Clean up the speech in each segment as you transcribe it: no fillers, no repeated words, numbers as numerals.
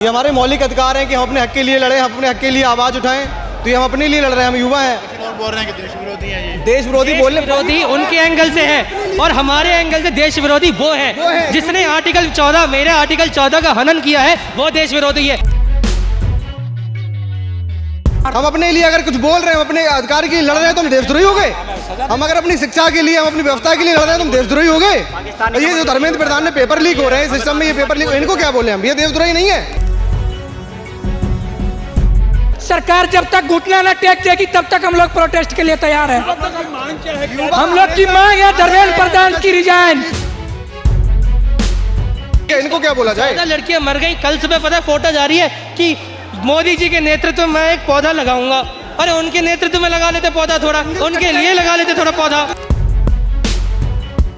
ये हमारे मौलिक अधिकार हैं कि हम अपने हक के लिए लड़ें, हम अपने हक के लिए आवाज़ उठाएं। तो ये हम अपने लिए लड़ रहे हैं, हम युवा हैं। और बोल रहे हैं कि देश विरोधी हैं ये। देश विरोधी बोलने विरोधी उनके एंगल से है और हमारे एंगल से देश विरोधी वो है जिसने आर्टिकल 14 मेरे आर्टिकल 14 का हनन किया है, वो देश विरोधी है। हम अपने लिए अगर कुछ बोल रहे हैं, हम अपने अधिकार के लिए लड़ रहे हैं तो हम देशद्रोही हो गए। हम अगर अपनी शिक्षा के लिए, हम अपनी व्यवस्था के लिए लड़ रहे हैं तो हम देशद्रोही हो गए। ये जो धर्मेंद्र प्रधान ने पेपर लीक हो रहे हैं सिस्टम में, ये पेपर लीक, इनको क्या बोले हम? ये देशद्रोही नहीं है। सरकार जब तक घुटना न टेक देगी तब तक हम लोग प्रोटेस्ट के लिए तैयार हैं। हम लोग की मांग है धर्मेंद्र प्रधान की रिजाइन। इनको क्या बोला जाए? 14 लड़कियां मर गई। कल सुबह पता है फोटो जा रही है कि मोदी जी के नेतृत्व में मैं एक पौधा लगाऊंगा। अरे उनके नेतृत्व में लगा लेते पौधा, थोड़ा उनके लिए लगा लेते थोड़ा पौधा।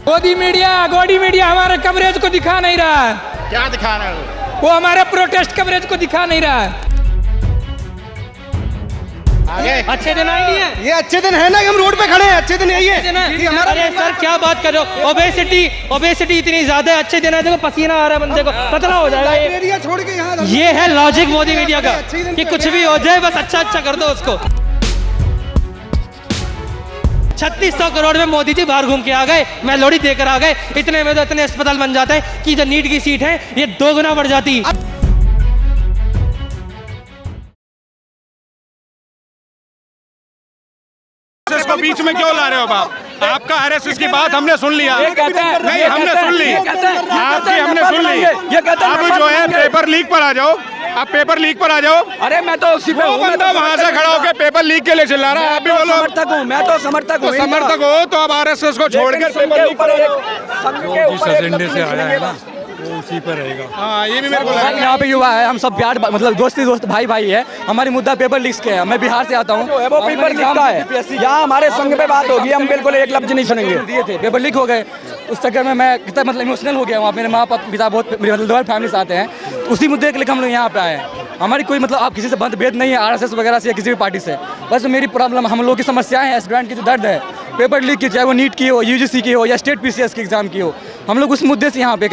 गोदी मीडिया हमारे कवरेज को दिखा नहीं रहा है। क्या दिखा रहा है वो हमारे प्रोटेस्ट कवरेज को दिखा नहीं रहा है। आगे अच्छे दिन आई नहीं है। ये अच्छे दिन है ना कि हम रोड पे खड़े हैं? अच्छे दिन यही है कि हमारा अरे सर क्या बात कर रहे हो? ओबेसिटी इतनी ज्यादा है। अच्छे दिन है, देखो पसीना आ रहा है बंदे को, पतला हो जाएगा ये। एरिया छोड़ के यहाँ ये है लॉजिक मोदी मीडिया का कि कुछ भी हो जाए बस अच्छा कर दो उसको। 3600 करोड़ में मोदी जी बाहर घूम के आ गए, मेलोडी देकर आ गए। इतने में तो इतने अस्पताल बन जाते हैं कि जो नीट की सीट है ये 2 गुना बढ़ जाती। इसको बीच में क्यों ला रहे हो बाप? आपका आरएसएस की बात हमने सुन लिया। नहीं, हमने सुन ली, आपकी हमने सुन ली। अब जो है पेपर लीक पर आ जाओ, आप पेपर लीक पर आ जाओ। अरे मैं तो उसी पे वो बंदा वहाँ से खड़ा होकर पेपर लीक के लिए चिल्ला रहा है, आप भी बोलो। समर्थक हूँ, मैं तो समर्थक हूँ। समर्थक हो तो अब आरएसएस को छोड़कर पेपर लीक पर एजेंडे से आया है ना वो उसी पर रहेगा। हाँ, ये भी मेरे को लगा। यहाँ पे युवा है, हम सब प्यार मतलब दोस्त भाई है। हमारी मुद्दा पेपर लीक के है। मैं बिहार से आता हूँ, वो पेपर लीक का है। यहाँ हमारे संघ पे बात होगी, हम बिल्कुल एक लफ्ज नहीं सुनेंगे। दिए थे पेपर लीक हो गए, उस चक्कर में मैं कितना मतलब इमोशनल हो गया वहाँ। मेरे माँ पिता बहुत मतलब फैमिली से आते हैं, उसी मुद्दे के लिए हम लोग यहाँ पे आए हैं। हमारी कोई मतलब आप किसी से भेद नहीं है, आरएसएस वगैरह से या किसी भी पार्टी से। बस मेरी प्रॉब्लम, हम लोग की समस्याएं हैं, स्टूडेंट की जो दर्द है, पेपर लीक की, चाहे वो नीट की हो, यूजीसी की हो या स्टेट पीसीएस की एग्जाम की हो, हम लोग उस मुद्दे से यहाँ पे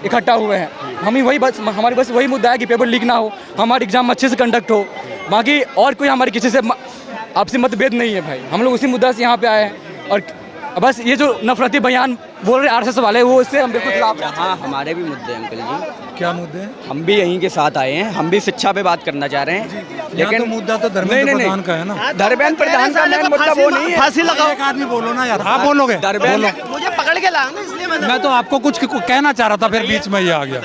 इकट्ठा हुए हैं। हम ही वही बस हमारी बस वही मुद्दा है कि पेपर लीक ना हो, हमारी एग्जाम अच्छे से कंडक्ट हो। बाकी और कोई हमारी किसी से आपसी मतभेद नहीं है भाई। हम लोग उसी मुद्दा से यहाँ पे आए हैं और बस ये जो नफरती बयान बोल रहे आरएसएस वाले, वो इससे हम बिल्कुल खिलाफ हैं। हाँ, हमारे भी मुद्दे हैं अंकल जी। क्या मुद्दे हैं? हम भी यहीं के साथ आए हैं, हम भी शिक्षा पे बात करना चाह रहे हैं। लेकिन तो मुद्दा तो धर्मेंद्र प्रधान का है ना। धर्मेंद्र प्रधान का मेन मुद्दा वो नहीं है। फांसी लगाओ। एक आदमी बोलो ना यार, आप बोलोगे? मुझे पकड़ के लाया ना, इसलिए मैं तो आपको कुछ कहना चाह रहा था, फिर बीच में ये आ गया।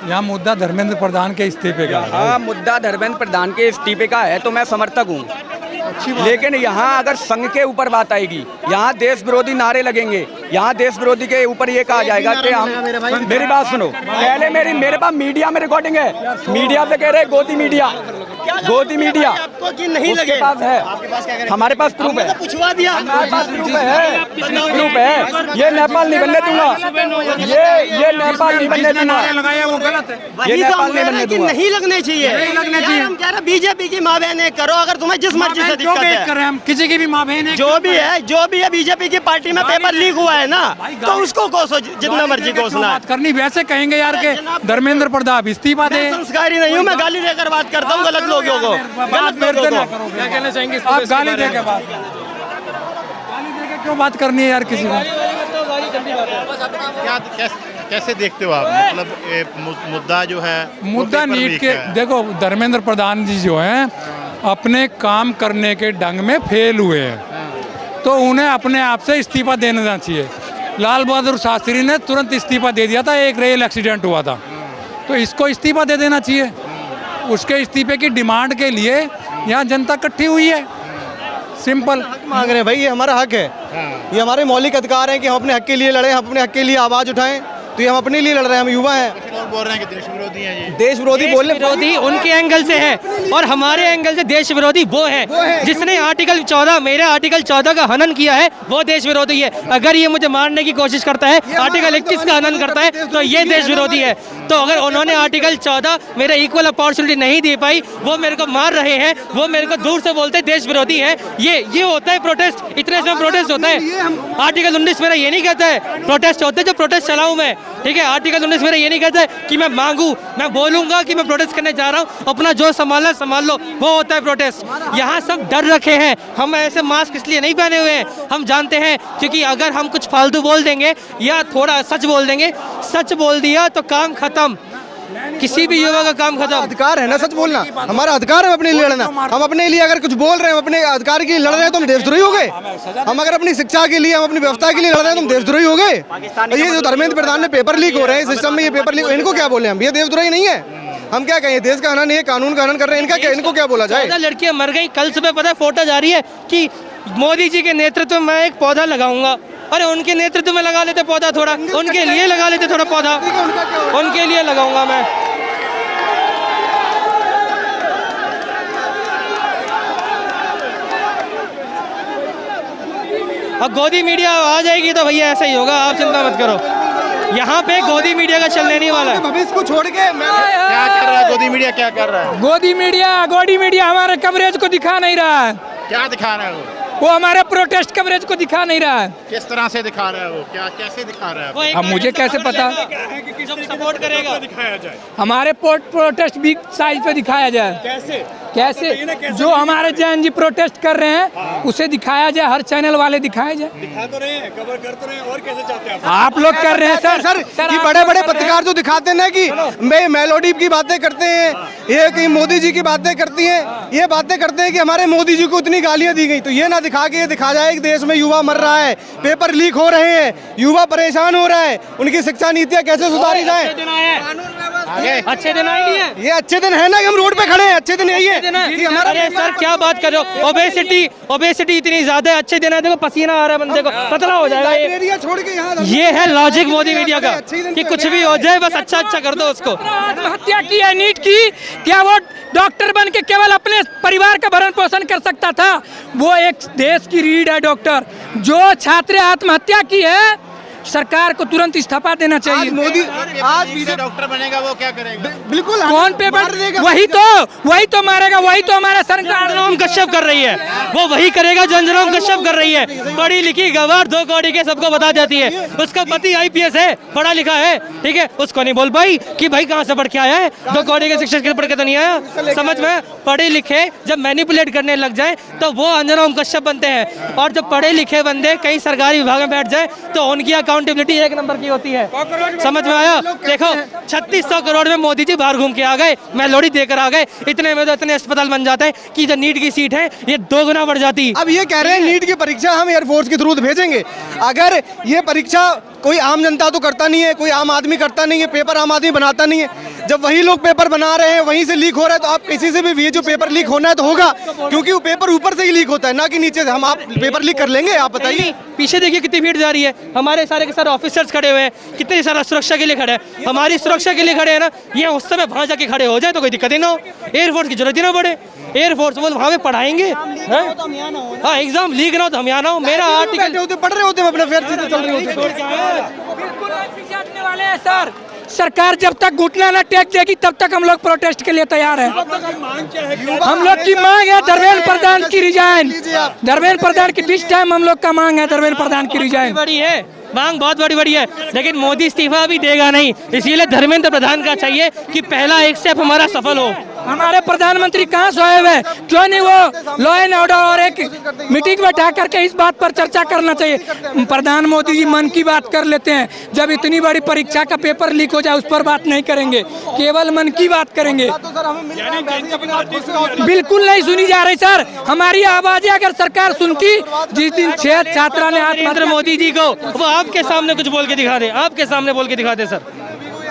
यहाँ मुद्दा धर्मेंद्र प्रधान के इस्तीफे का है। हाँ, मुद्दा धर्मेंद्र प्रधान के इस्तीफे का है तो मैं समर्थक हूँ। लेकिन यहाँ अगर संघ के ऊपर बात आएगी, यहाँ देश विरोधी नारे लगेंगे, यहाँ देश विरोधी के ऊपर ये कहा जाएगा कि हम, मेरी बात सुनो पहले, मेरे पास मीडिया में रिकॉर्डिंग है। मीडिया से कह रहे गोदी मीडिया आपको कि नहीं उसके लगे? पास है, हमारे पास प्रूफ है, पूछवा दिया। हमारे पास प्रूफ है। ये नेपाल नहीं बनने दूंगा, ये नेपाल नहीं बनने दूंगा, लगाया वो गलत है। ये नेपाल नहीं बनने दूंगा। नहीं लगने चाहिए, नहीं लगने चाहिए। हम कह रहे बीजेपी की माँ बहन करो, अगर तुम्हें जिस मर्जी से दिक्कत है। कर रहे हैं हम, किसी की भी माँ बहन है, जो भी है बीजेपी की पार्टी में पेपर लीक हुआ है ना, तो उसको कोसो जितना मर्जी कोसना है। बात करनी वैसे कहेंगे यार के धर्मेंद्र प्रधान इस्तीफा दे। मैं संस्कारी नहीं हूँ, मैं गाली देकर बात करता हूँ गलत लोगों को। क्या कहना चाहेंगे? आप गाली दे के बात, गाली दे के क्यों बात करनी है यार किसी को? कैसे देखते हो आप? मतलब ये मुद्दा जो है, मुद्दा नीट के, देखो धर्मेंद्र प्रधान जी जो हैं अपने काम करने के ढंग में फेल हुए हैं, तो उन्हें अपने आप से इस्तीफा देना चाहिए। लाल बहादुर शास्त्री ने तुरंत इस्तीफा दे दिया था, एक रेल एक्सीडेंट हुआ था, तो इसको इस्तीफा दे देना चाहिए। उसके इस्तीफे की डिमांड के लिए यहाँ जनता इकट्ठी हुई है, सिंपल। मांग रहे हैं भाई, ये हमारा हक है। ये हमारे मौलिक अधिकार हैं कि हम अपने हक के लिए लड़ें, हम अपने हक के लिए आवाज़ उठाएं। तो ये हम अपने लिए लड़ रहे हैं, हम युवा हैं। और बोल रहे हैं कि देश विरोधी हैं ये। देश विरोधी बोलने विरोधी उनके एंगल से है और हमारे एंगल से देश विरोधी वो है जिसने आर्टिकल 14 मेरे आर्टिकल 14 का हनन किया है, वो देश विरोधी है। अगर ये मुझे मारने की कोशिश करता है, आर्टिकल 21 का हनन करता है, तो ये देश विरोधी है। तो अगर उन्होंने आर्टिकल 14 मेरे इक्वल अपॉर्चुनिटी नहीं दे पाई, वो मेरे को मार रहे हैं, वो मेरे को दूर से बोलते हैं देश विरोधी है, ये होता है प्रोटेस्ट? इतने से प्रोटेस्ट होता है? आर्टिकल 19 मेरा ये नहीं कहता है प्रोटेस्ट होते हैं जो प्रोटेस्ट चलाऊं मैं, ठीक है? आर्टिकल 19 मेरा ये नहीं कहता है कि मैं मांगू, मैं बोलूंगा कि मैं प्रोटेस्ट करने जा रहा हूँ, अपना जो संभालना संभाल लो, वो होता है प्रोटेस्ट। यहाँ सब डर रखे हैं। हम ऐसे मास्क इसलिए नहीं पहने हुए हैं, हम जानते हैं क्योंकि अगर हम कुछ फालतू बोल देंगे या थोड़ा सच बोल देंगे, सच बोल दिया तो काम खत्म, किसी भी युवा का काम खत्म। अधिकार है ना सच बोलना, हमारा अधिकार है अपने लिए लड़ना। हम अपने लिए अगर कुछ बोल रहे हैं, हम अपने अधिकार के लिए लड़ रहे हैं तो हम देशद्रोही हो गए। हम अगर अपनी शिक्षा के लिए, हम अपनी व्यवस्था के लिए लड़ रहे हैं तो हम देशद्रोही हो गए। ये जो धर्मेंद्र प्रधान ने पेपर लीक हो रहे हैं सिस्टम में, ये पेपर लीक, इनको क्या बोले हम? ये देशद्रोही नहीं है, हम क्या कहें? देश का हनन, ये कानून का हनन कर रहे हैं, इनको क्या बोला जाए? 14 लड़कियां मर गई। कल सुबह पता है फोटो जा रही है कि मोदी जी के नेतृत्व में एक पौधा लगाऊंगा। अरे उनके नेतृत्व में लगा लेते पौधा, थोड़ा उनके लिए लगा लेते थोड़ा पौधा, उनके लिए लगाऊंगा मैं। अब गोदी मीडिया आ जाएगी तो भैया ऐसा ही होगा, आप चिंता मत करो। यहाँ पे गोदी मीडिया का चलने नहीं वाला है। भविष्य को छोड़ के क्या कर रहा है गोदी मीडिया, क्या कर रहा है? गोदी मीडिया हमारे कवरेज को दिखा नहीं रहा है। क्या दिखा रहा है वो हमारे प्रोटेस्ट कवरेज को दिखा नहीं रहा है। किस तरह से दिखा रहा है वो? क्या कैसे दिखा रहा है? वो एक अब मुझे कैसे पता? सपोर्ट करेगा। दिखाया जाए हमारे प्रोटेस्ट बिग साइज पे दिखाया जाए। कैसे जो हमारे जैन जी प्रोटेस्ट कर रहे हैं उसे दिखाया जाए, हर चैनल वाले दिखाया जाए। दिखा तो रहे हैं, कवर कर तो रहे हैं, और कैसे चाहते हैं आप लोग कर रहे हैं सर, ये बड़े बड़े पत्रकार जो दिखाते हैं ना कि मेलोडी की बातें करते हैं, ये कि मोदी जी की बातें करती हैं, ये बातें करते हैं कि हमारे मोदी जी को इतनी गालियां दी गई, तो ये ना दिखा के ये दिखा जाए कि देश में युवा मर रहा है, पेपर लीक हो रहे हैं, युवा परेशान हो रहा है, उनकी शिक्षा नीतियां कैसे सुधारी जाए। अच्छे दिन आए नहीं है, ये अच्छे दिन है ना कि हम रोड पे खड़े हैं, अच्छे दिन यही है कि हमारा। अरे सर क्या बात कर रहे हो? ओबेसिटी इतनी ज्यादा है, अच्छे दिन है, देखो पसीना आ रहा है बंदे को, पतला हो जाएगा ये। एरिया छोड़ के यहाँ ये है लॉजिक मोदी मीडिया का कि कुछ भी हो जाए बस अच्छा कर दो उसको। आत्महत्या की है नीट की, क्या वो डॉक्टर बन के केवल अपने परिवार का भरण पोषण कर सकता था? वो एक देश की रीढ़ है डॉक्टर। जो छात्र आत्महत्या की है, सरकार को तुरंत इस्तीफा देना चाहिए। मोदी आज डॉक्टर बनेगा वो क्या करेगा? बिल्कुल कौन पेपर देगा? वही तो मारेगा, वही तो हमारा सरकार अंजनम कश्यप कर रही है, वो वही करेगा जो अंजनम कश्यप कर रही है। पढ़ी लिखी गवार 2 कौड़ी के सबको बता जाती है। उसका पति IPS है, पढ़ा लिखा है, ठीक है, उसको नहीं बोल पाई कि भाई कहाँ से पढ़ के आया है, 2 कौड़ी के शिक्षक के पढ़ के तो नहीं आया। समझ में? पढ़े लिखे जब मैनिपुलेट करने लग जाए तो वो अंजनम कश्यप बनते हैं, और जब पढ़े लिखे बंदे कहीं सरकारी विभाग में बैठ जाए तो उनकी अकाउंटेबिलिटी 1 नंबर की होती है। समझ में आया? देखो 3600 करोड़ में मोदी जी बाहर घूम के आ गए, मेलोडी देकर आ गए, इतने में तो इतने अस्पताल बन जाते हैं कि जो नीट की सीट है ये 2 गुना बढ़ जाती। अब ये कह रहे हैं नीट की परीक्षा हम एयरफोर्स के थ्रू भेजेंगे। अगर ये परीक्षा कोई आम जनता तो करता नहीं है, कोई आम आदमी करता नहीं है, पेपर आम आदमी बनाता नहीं है। जब वही लोग पेपर बना रहे हैं, वहीं से लीक हो रहा है, तो आप किसी से भी ये जो पेपर लीक होना है तो होगा, क्योंकि वो पेपर ऊपर से ही लीक होता है ना कि नीचे से। हम आप पेपर लीक कर लेंगे? आप बताइए। पीछे देखिए कितनी भीड़ जा रही है, हमारे सारे के सारे ऑफिसर्स खड़े हुए हैं, कितनी सारा सुरक्षा के लिए खड़े हैं, हमारी सुरक्षा के लिए खड़े हैं ना। ये उस समय वहाँ जाके खड़े हो जाए तो कोई दिक्कत ही ना हो, एयरफोर्स की जरूरत ही ना पड़े। एयरफोर्स वो वहाँ पे पढ़ाएंगे, हाँ एग्जाम लीक ना हो तो हम यहाँ ना हो। मेरा आर्टिकल पढ़ रहे होते हैं, अपने फेयर चीजें चल रही होती वाले हैं सर। सरकार जब तक घुटना न टेक देगी तब तक हम लोग प्रोटेस्ट के लिए तैयार हैं। हम लोग की मांग है धर्मेंद्र प्रधान की रिजाइन। धर्मेंद्र प्रधान की दिस टाइम हम लोग का मांग है धर्मेंद्र प्रधान की रिजाइन। बड़ी है मांग, बहुत बड़ी है, लेकिन मोदी इस्तीफा भी देगा नहीं, इसीलिए धर्मेंद्र प्रधान का चाहिए कि पहला एक स्टेप हमारा सफल हो। हमारे प्रधानमंत्री कहाँ सोए हुए? क्यों नहीं वो लॉ एंड ऑर्डर और एक मीटिंग बैठा करके इस बात पर चर्चा करना चाहिए। प्रधान मोदी जी मन की बात कर लेते हैं, जब इतनी बड़ी परीक्षा का पेपर लीक हो जाए उस पर बात नहीं करेंगे, केवल मन की बात करेंगे। बिल्कुल नहीं सुनी जा रही सर हमारी आवाजें। अगर सरकार सुनती, जिस दिन 6 छात्रा ने नरेंद्र मोदी जी को वो आपके सामने कुछ बोल के दिखा दे, आपके सामने बोल के दिखा दे सर।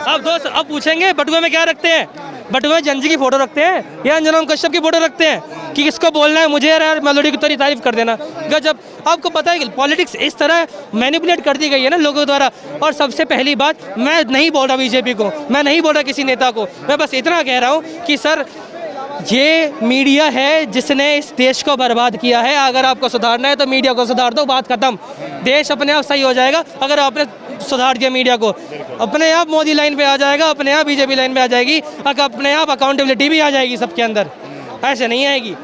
अब दोस्त अब पूछेंगे बटुए में क्या रखते हैं? बटुए में जंजी की फोटो रखते हैं या अंजनम कश्यप की फोटो रखते हैं कि किसको बोलना है? मुझे यार मेलोडी की तारीफ कर देना। जब आपको पता है कि पॉलिटिक्स इस तरह मैनिपुलेट कर दी गई है ना लोगों द्वारा। और सबसे पहली बात, मैं नहीं बोल रहा बीजेपी को, मैं नहीं बोल रहा किसी नेता को, मैं बस इतना कह रहा हूँ कि सर ये मीडिया है जिसने इस देश को बर्बाद किया है। अगर आपको सुधारना है तो मीडिया को सुधार दो, बात खत्म। देश अपने आप सही हो जाएगा अगर आपने सुधार दिया मीडिया को। अपने आप मोदी लाइन पे आ जाएगा, अपने आप बीजेपी लाइन पे आ जाएगी, अपने आप अकाउंटेबिलिटी भी आ जाएगी सबके अंदर। ऐसे नहीं आएगी।